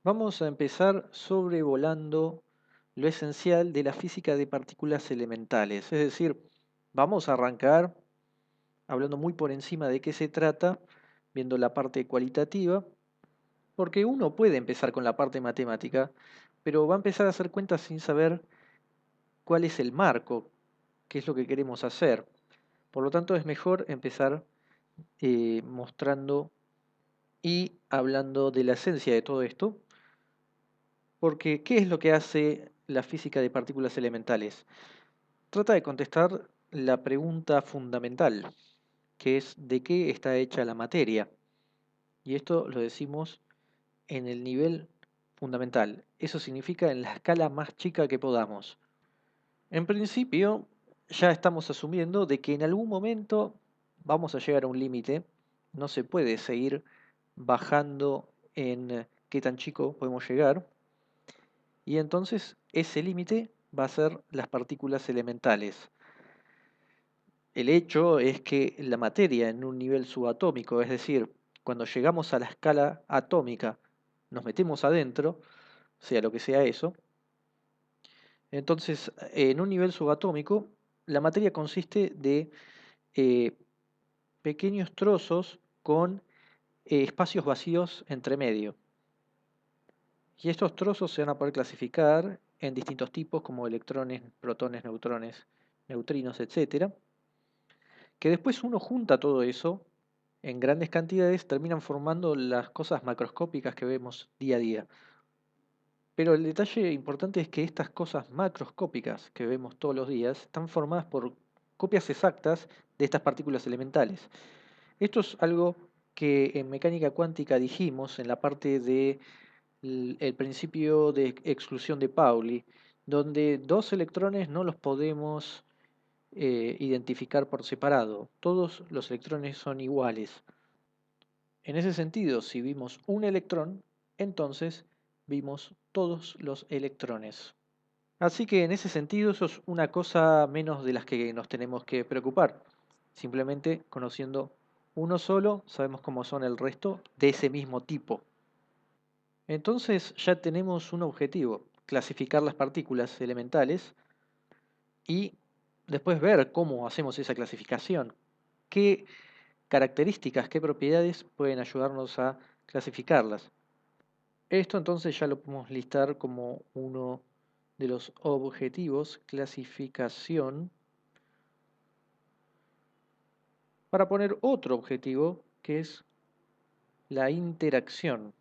Vamos a empezar sobrevolando lo esencial de la física de partículas elementales. Es decir, vamos a arrancar hablando muy por encima de qué se trata, viendo la parte cualitativa, porque uno puede empezar con la parte matemática, pero va a empezar a hacer cuentas sin saber cuál es el marco, qué es lo que queremos hacer. Por lo tanto, es mejor empezar mostrando y hablando de la esencia de todo esto. Porque, ¿qué es lo que hace la física de partículas elementales? Trata de contestar la pregunta fundamental, que es ¿de qué está hecha la materia? Y esto lo decimos en el nivel fundamental. Eso significa en la escala más chica que podamos. En principio, ya estamos asumiendo de que en algún momento vamos a llegar a un límite. No se puede seguir bajando en qué tan chico podemos llegar. Y entonces ese límite va a ser las partículas elementales. El hecho es que la materia en un nivel subatómico, es decir, cuando llegamos a la escala atómica, nos metemos adentro, sea lo que sea eso, entonces en un nivel subatómico la materia consiste de eh, pequeños trozos con espacios vacíos entre medio. Y estos trozos se van a poder clasificar en distintos tipos como electrones, protones, neutrones, neutrinos, etcétera, que después uno junta todo eso en grandes cantidades, terminan formando las cosas macroscópicas que vemos día a día. Pero el detalle importante es que estas cosas macroscópicas que vemos todos los días están formadas por copias exactas de estas partículas elementales. Esto es algo que en mecánica cuántica dijimos en la parte de el principio de exclusión de Pauli, donde dos electrones no los podemos identificar por separado. Todos los electrones son iguales. En ese sentido, si vimos un electrón, entonces vimos todos los electrones. Así que en ese sentido eso es una cosa menos de las que nos tenemos que preocupar. Simplemente conociendo uno solo, sabemos cómo son el resto de ese mismo tipo. Entonces ya tenemos un objetivo, clasificar las partículas elementales y después ver cómo hacemos esa clasificación. ¿Qué características, qué propiedades pueden ayudarnos a clasificarlas? Esto entonces ya lo podemos listar como uno de los objetivos, clasificación, para poner otro objetivo que es la interacción.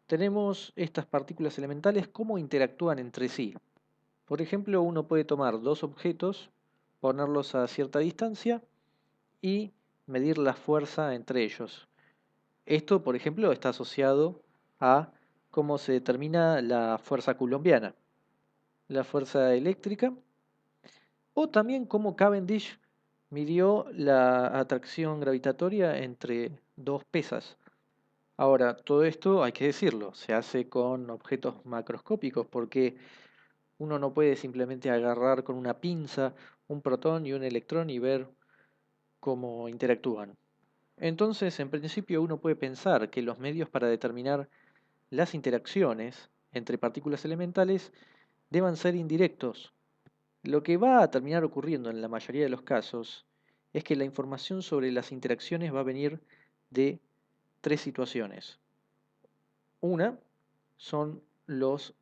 Tenemos estas partículas elementales, cómo interactúan entre sí. Por ejemplo, uno puede tomar dos objetos, ponerlos a cierta distancia y medir la fuerza entre ellos. Esto, por ejemplo, está asociado a cómo se determina la fuerza coulombiana, la fuerza eléctrica, o también cómo Cavendish midió la atracción gravitatoria entre dos pesas. Ahora, todo esto hay que decirlo, se hace con objetos macroscópicos porque uno no puede simplemente agarrar con una pinza un protón y un electrón y ver cómo interactúan. Entonces, en principio, uno puede pensar que los medios para determinar las interacciones entre partículas elementales deban ser indirectos. Lo que va a terminar ocurriendo en la mayoría de los casos es que la información sobre las interacciones va a venir de tres situaciones. Una son los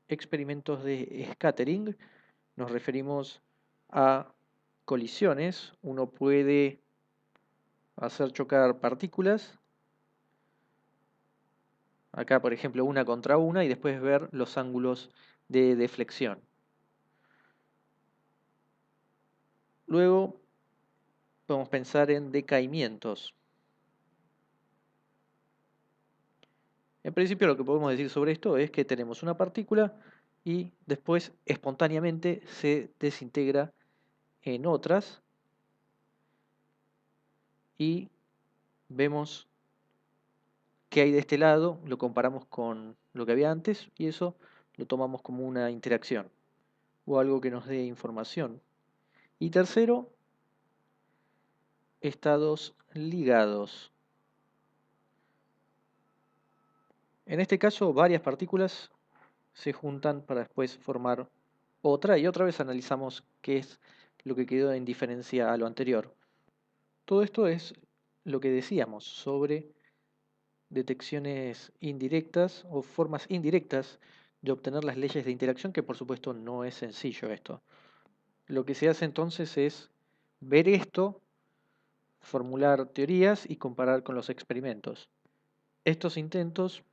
experimentos de scattering, nos referimos a colisiones, uno puede hacer chocar partículas, acá por ejemplo una contra una, y después ver los ángulos de deflexión. Luego podemos pensar en decaimientos. En principio lo que podemos decir sobre esto es que tenemos una partícula y después espontáneamente se desintegra en otras y vemos qué hay de este lado, lo comparamos con lo que había antes y eso lo tomamos como una interacción o algo que nos dé información. Y tercero, estados ligados. En este caso, varias partículas se juntan para después formar otra y otra vez analizamos qué es lo que quedó en diferencia a lo anterior. Todo esto es lo que decíamos sobre detecciones indirectas o formas indirectas de obtener las leyes de interacción, que por supuesto no es sencillo esto. Lo que se hace entonces es ver esto, formular teorías y comparar con los experimentos. Estos intentos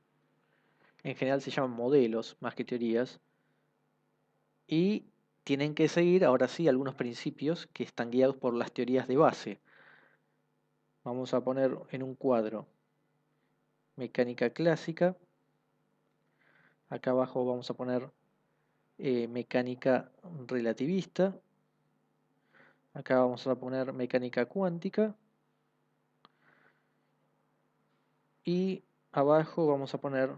en general se llaman modelos más que teorías y tienen que seguir ahora sí algunos principios que están guiados por las teorías de base. Vamos a poner en un cuadro mecánica clásica. Acá abajo vamos a poner mecánica relativista. Acá vamos a poner mecánica cuántica. Y abajo vamos a poner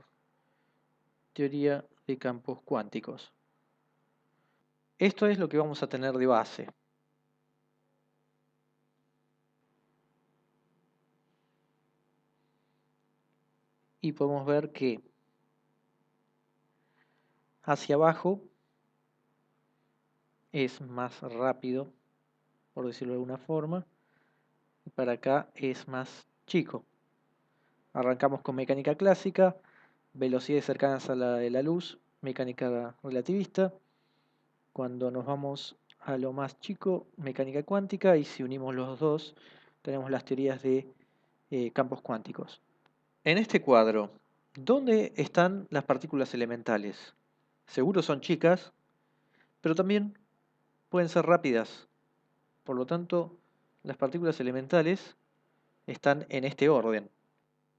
teoría de campos cuánticos. Esto es lo que vamos a tener de base. Y podemos ver que hacia abajo es más rápido, por decirlo de alguna forma, y para acá es más chico. Arrancamos con mecánica clásica, velocidades cercanas a la de la luz, mecánica relativista. Cuando nos vamos a lo más chico, mecánica cuántica, y si unimos los dos, tenemos las teorías de campos cuánticos. En este cuadro, ¿dónde están las partículas elementales? Seguro son chicas, pero también pueden ser rápidas. Por lo tanto, las partículas elementales están en este orden.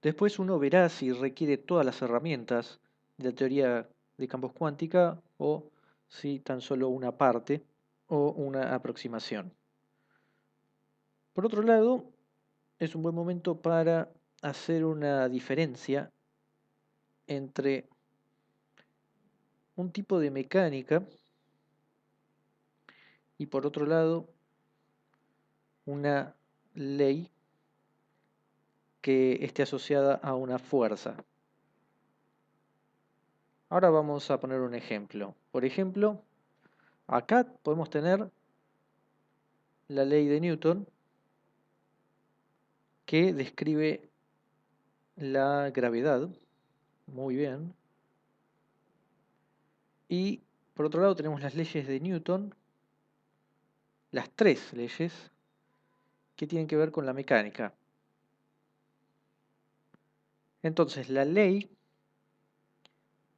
Después uno verá si requiere todas las herramientas de la teoría de campos cuántica o si tan solo una parte o una aproximación. Por otro lado, es un buen momento para hacer una diferencia entre un tipo de mecánica y por otro lado una ley que esté asociada a una fuerza. Ahora vamos a poner un ejemplo. Por ejemplo, acá podemos tener la ley de Newton que describe la gravedad. Muy bien. Y por otro lado tenemos las leyes de Newton, las tres leyes que tienen que ver con la mecánica. Entonces, la ley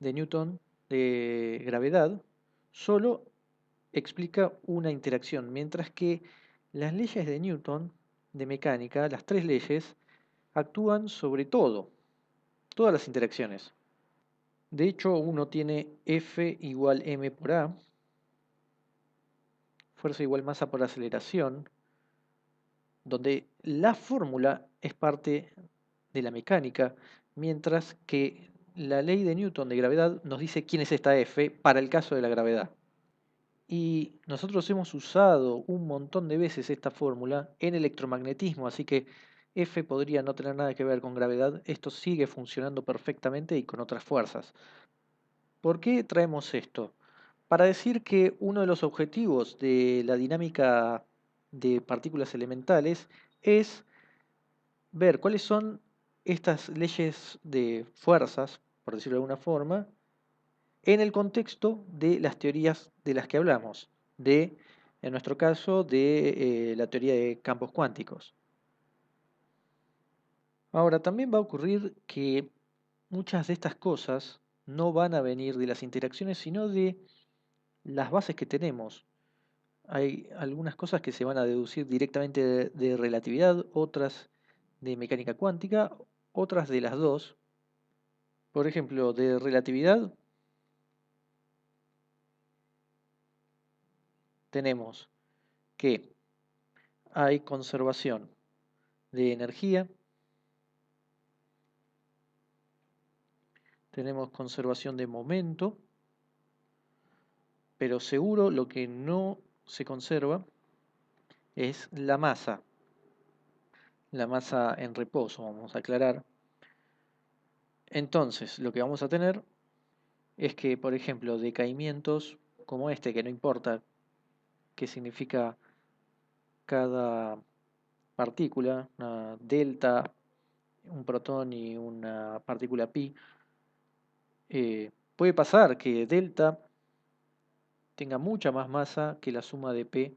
de Newton de gravedad solo explica una interacción, mientras que las leyes de Newton de mecánica, las tres leyes, actúan sobre todo, todas las interacciones. De hecho, uno tiene F igual m por a, fuerza igual masa por aceleración, donde la fórmula es parte de la mecánica, mientras que la ley de Newton de gravedad nos dice quién es esta F para el caso de la gravedad. Y nosotros hemos usado un montón de veces esta fórmula en electromagnetismo, así que F podría no tener nada que ver con gravedad. Esto sigue funcionando perfectamente y con otras fuerzas. ¿Por qué traemos esto? Para decir que uno de los objetivos de la dinámica de partículas elementales es ver cuáles son estas leyes de fuerzas, por decirlo de alguna forma, en el contexto de las teorías de las que hablamos, en nuestro caso, de la teoría de campos cuánticos. Ahora, también va a ocurrir que muchas de estas cosas no van a venir de las interacciones, sino de las bases que tenemos. Hay algunas cosas que se van a deducir directamente de relatividad, otras de mecánica cuántica, otras de las dos. Por ejemplo, de relatividad tenemos que hay conservación de energía, tenemos conservación de momento, pero seguro lo que no se conserva es la masa en reposo, vamos a aclarar. Entonces, lo que vamos a tener es que, por ejemplo, decaimientos como este, que no importa qué significa cada partícula, una delta, un protón y una partícula pi, puede pasar que delta tenga mucha más masa que la suma de p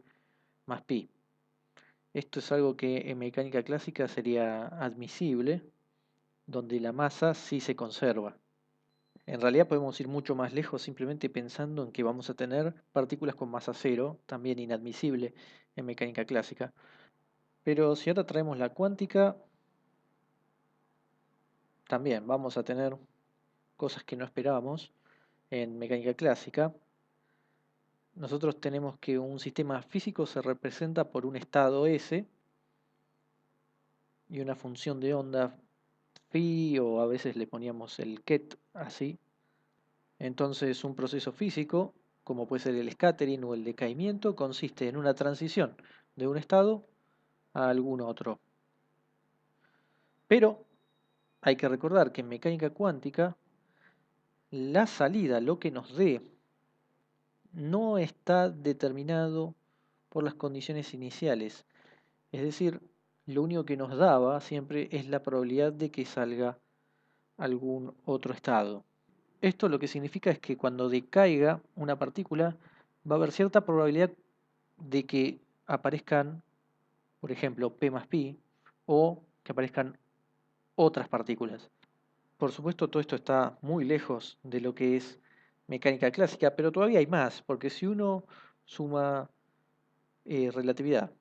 más pi. Esto es algo que en mecánica clásica sería admisible, donde la masa sí se conserva. En realidad podemos ir mucho más lejos simplemente pensando en que vamos a tener partículas con masa cero, también inadmisible en mecánica clásica. Pero si ahora traemos la cuántica, también vamos a tener cosas que no esperábamos en mecánica clásica. Nosotros tenemos que un sistema físico se representa por un estado S y una función de onda phi, o a veces le poníamos el ket así. Entonces un proceso físico, como puede ser el scattering o el decaimiento, consiste en una transición de un estado a algún otro. Pero hay que recordar que en mecánica cuántica la salida, lo que nos dé, no está determinado por las condiciones iniciales. Es decir, lo único que nos daba siempre es la probabilidad de que salga algún otro estado. Esto lo que significa es que cuando decaiga una partícula va a haber cierta probabilidad de que aparezcan, por ejemplo, p más pi, o que aparezcan otras partículas. Por supuesto, todo esto está muy lejos de lo que es mecánica clásica, pero todavía hay más, porque si uno suma relatividad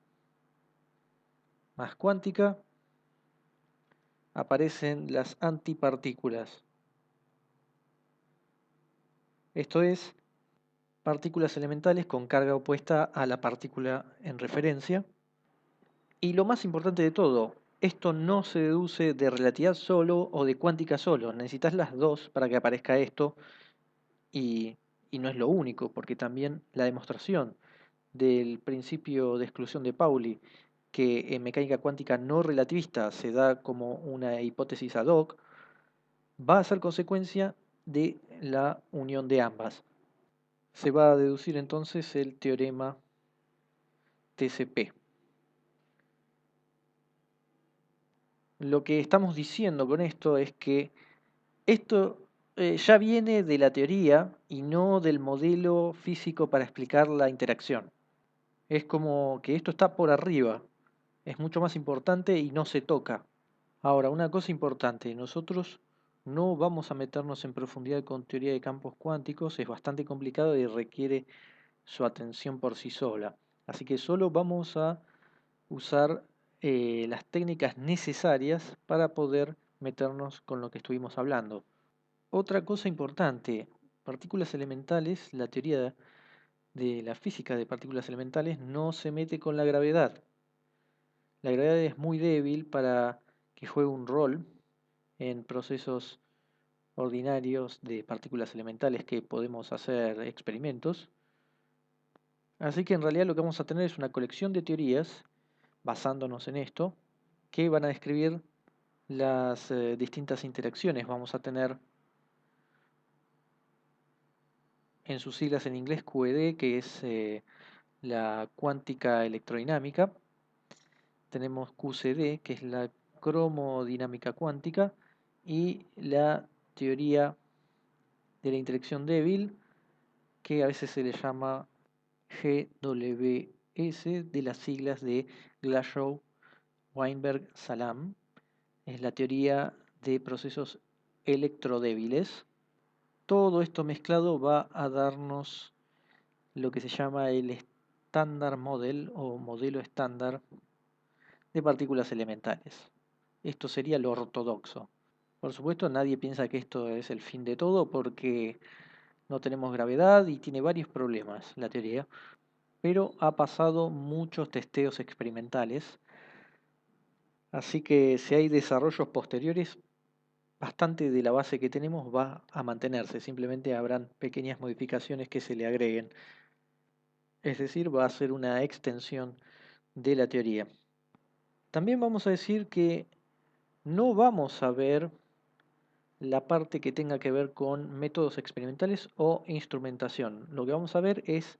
más cuántica, aparecen las antipartículas. Esto es, partículas elementales con carga opuesta a la partícula en referencia. Y lo más importante de todo, esto no se deduce de relatividad solo o de cuántica solo. Necesitas las dos para que aparezca esto, y, y no es lo único, porque también la demostración del principio de exclusión de Pauli, que en mecánica cuántica no relativista se da como una hipótesis ad hoc, va a ser consecuencia de la unión de ambas. Se va a deducir entonces el teorema TCP. Lo que estamos diciendo con esto es que esto ya viene de la teoría y no del modelo físico para explicar la interacción. Es como que esto está por arriba, es mucho más importante y no se toca. Ahora, una cosa importante, nosotros no vamos a meternos en profundidad con teoría de campos cuánticos, es bastante complicado y requiere su atención por sí sola. Así que solo vamos a usar las técnicas necesarias para poder meternos con lo que estuvimos hablando. Otra cosa importante, partículas elementales, la teoría de la física de partículas elementales no se mete con la gravedad. La gravedad es muy débil para que juegue un rol en procesos ordinarios de partículas elementales que podemos hacer experimentos. Así que en realidad lo que vamos a tener es una colección de teorías, basándonos en esto, que van a describir las distintas interacciones. Vamos a tener en sus siglas en inglés QED, que es la cuántica electrodinámica. Tenemos QCD, que es la cromodinámica cuántica, y la teoría de la interacción débil, que a veces se le llama GWS, de las siglas de Glashow, Weinberg, Salam. Es la teoría de procesos electrodébiles. Todo esto mezclado va a darnos lo que se llama el estándar model o modelo estándar de partículas elementales. Esto sería lo ortodoxo. Por supuesto, nadie piensa que esto es el fin de todo porque no tenemos gravedad y tiene varios problemas la teoría, pero ha pasado muchos testeos experimentales, así que si hay desarrollos posteriores, bastante de la base que tenemos va a mantenerse, simplemente habrán pequeñas modificaciones que se le agreguen, es decir, va a ser una extensión de la teoría. También vamos a decir que no vamos a ver la parte que tenga que ver con métodos experimentales o instrumentación. Lo que vamos a ver es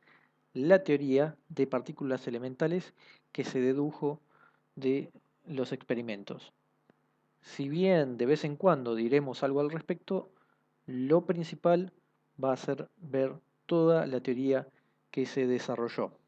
la teoría de partículas elementales que se dedujo de los experimentos. Si bien de vez en cuando diremos algo al respecto, lo principal va a ser ver toda la teoría que se desarrolló.